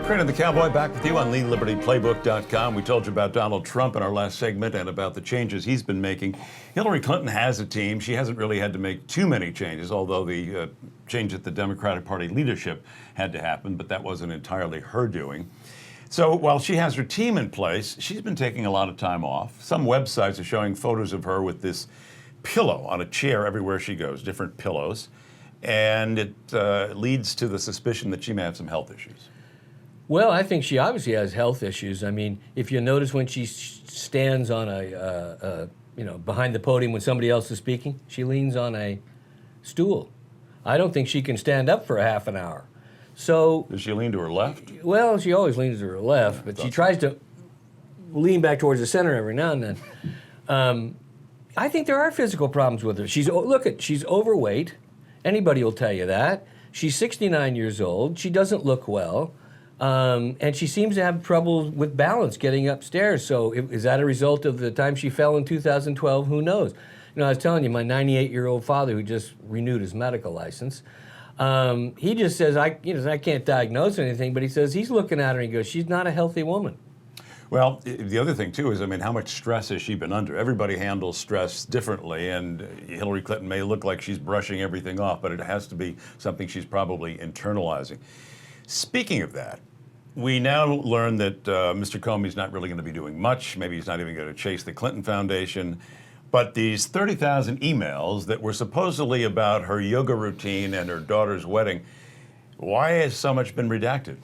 Crane and the Cowboy back with you on LeeLibertyPlaybook.com. We told you about Donald Trump in our last segment and about the changes he's been making. Hillary Clinton has a team. She hasn't really had to make too many changes, although the change at the Democratic Party leadership had to happen, but that wasn't entirely her doing. So while she has her team in place, she's been taking a lot of time off. Some websites are showing photos of her with this pillow on a chair everywhere she goes, different pillows, and it leads to the suspicion that she may have some health issues. Well, I think she obviously has health issues. I mean, if you notice when she stands on behind the podium when somebody else is speaking, she leans on a stool. I don't think she can stand up for a half an hour. So does she lean to her left? Well, she always leans to her left, but she tries to lean back towards the center every now and then. I think there are physical problems with her. She's overweight. Anybody will tell you that. She's 69 years old. She doesn't look well. And she seems to have trouble with balance getting upstairs. So is that a result of the time she fell in 2012? Who knows? You know, I was telling you, my 98-year-old father who just renewed his medical license, he just says, I can't diagnose anything, but he says he's looking at her and he goes, she's not a healthy woman. Well, the other thing, too, is, I mean, how much stress has she been under? Everybody handles stress differently, and Hillary Clinton may look like she's brushing everything off, but it has to be something she's probably internalizing. Speaking of that, we now learn that Mr. Comey's not really going to be doing much. Maybe he's not even going to chase the Clinton Foundation. But these 30,000 emails that were supposedly about her yoga routine and her daughter's wedding, why has so much been redacted?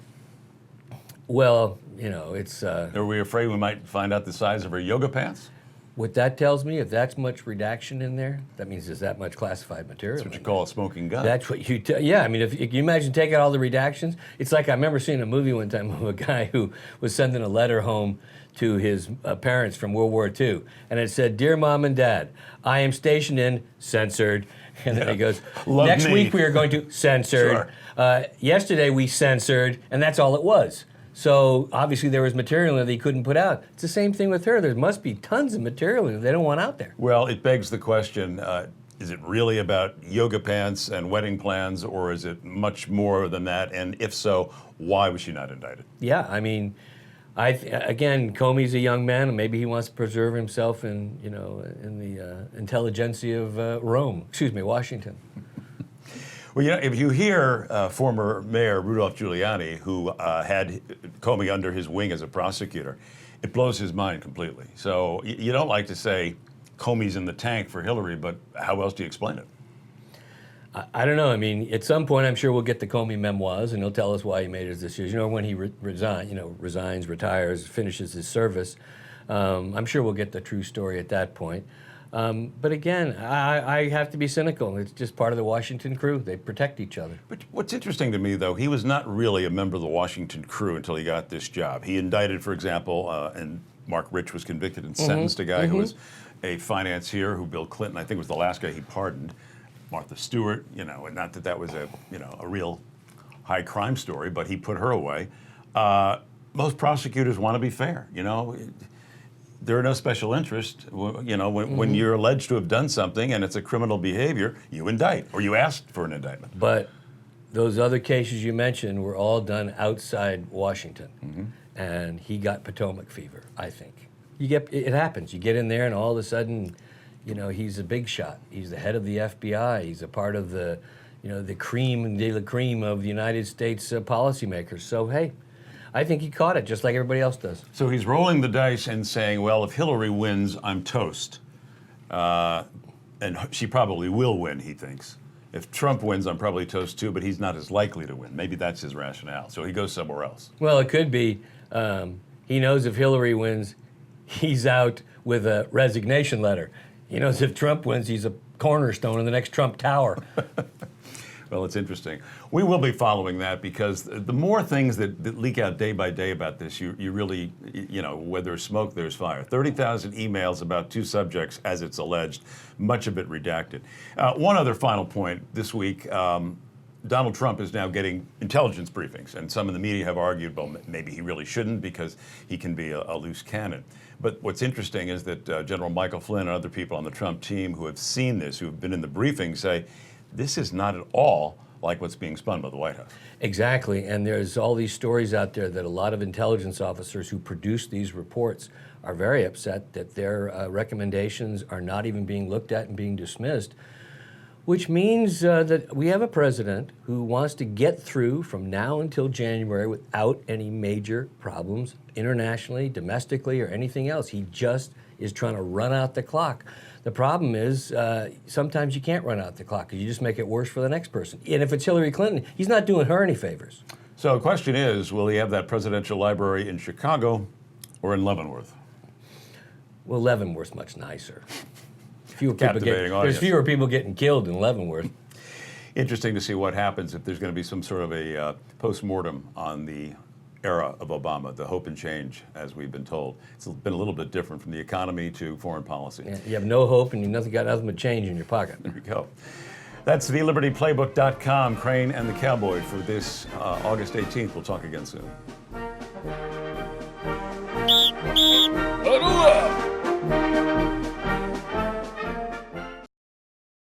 Well, you know, it's... Are we afraid we might find out the size of her yoga pants? What that tells me, if that's much redaction in there, that means there's that much classified material. That's what you call a smoking gun. That's what you yeah, I mean, if you imagine taking out all the redactions, it's like I remember seeing a movie one time of a guy who was sending a letter home to his parents from World War II, and it said, "Dear Mom and Dad, I am stationed in," censored, and then he goes, "Next week we are going to," censored. Sure. Yesterday we censored, and that's all it was. So obviously there was material that he couldn't put out. It's the same thing with her. There must be tons of material that they don't want out there. Well, it begs the question, is it really about yoga pants and wedding plans, or is it much more than that? And if so, why was she not indicted? Yeah, I mean, again, Comey's a young man, and maybe he wants to preserve himself in the intelligentsia of Washington. Well, you know, if you hear former Mayor Rudolph Giuliani, who had Comey under his wing as a prosecutor, it blows his mind completely. So you don't like to say Comey's in the tank for Hillary, but how else do you explain it? I don't know. I mean, at some point, I'm sure we'll get the Comey memoirs, and he'll tell us why he made his decision, or when he resigns, retires, finishes his service. I'm sure we'll get the true story at that point. But again, I have to be cynical. It's just part of the Washington crew. They protect each other. But what's interesting to me, though, he was not really a member of the Washington crew until he got this job. He indicted, for example, and Mark Rich was convicted and sentenced, a guy who was a financier who Bill Clinton, I think, was the last guy he pardoned. Martha Stewart, you know, and not that that was a real high crime story, but he put her away. Most prosecutors want to be fair, you know. There are no special interests. You know, when you're alleged to have done something and it's a criminal behavior, you indict, or you ask for an indictment. But those other cases you mentioned were all done outside Washington, and he got Potomac fever, I think. It happens. You get in there, and all of a sudden, you know, he's a big shot. He's the head of the FBI. He's a part of the, the cream de la cream of the United States policymakers. So, hey, I think he caught it just like everybody else does. So he's rolling the dice and saying, well, if Hillary wins, I'm toast. And she probably will win, he thinks. If Trump wins, I'm probably toast too, but he's not as likely to win. Maybe that's his rationale. So he goes somewhere else. Well, it could be. He knows if Hillary wins, he's out with a resignation letter. He knows if Trump wins, he's a cornerstone in the next Trump Tower. Well, it's interesting. We will be following that because the more things that leak out day by day about this, you really, where there's smoke, there's fire. 30,000 emails about two subjects, as it's alleged, much of it redacted. One other final point this week. Donald Trump is now getting intelligence briefings, and some in the media have argued, well, maybe he really shouldn't because he can be a loose cannon. But what's interesting is that General Michael Flynn and other people on the Trump team who have seen this, who have been in the briefing, say this is not at all like what's being spun by the White House. Exactly, and there's all these stories out there that a lot of intelligence officers who produce these reports are very upset that their recommendations are not even being looked at and being dismissed, which means that we have a president who wants to get through from now until January without any major problems internationally, domestically, or anything else. He just is trying to run out the clock. The problem is sometimes you can't run out the clock because you just make it worse for the next person. And if it's Hillary Clinton, he's not doing her any favors. So the question is, will he have that presidential library in Chicago or in Leavenworth? Well, Leavenworth's much nicer. Captivating audience. There's fewer people getting killed in Leavenworth. Interesting to see what happens if there's going to be some sort of a post-mortem on the era of Obama, the hope and change, as we've been told. It's been a little bit different from the economy to foreign policy. Yeah, you have no hope and you got nothing but change in your pocket. There we go. That's thelibertyplaybook.com, Crane and the Cowboy for this August 18th. We'll talk again soon. Huddle up!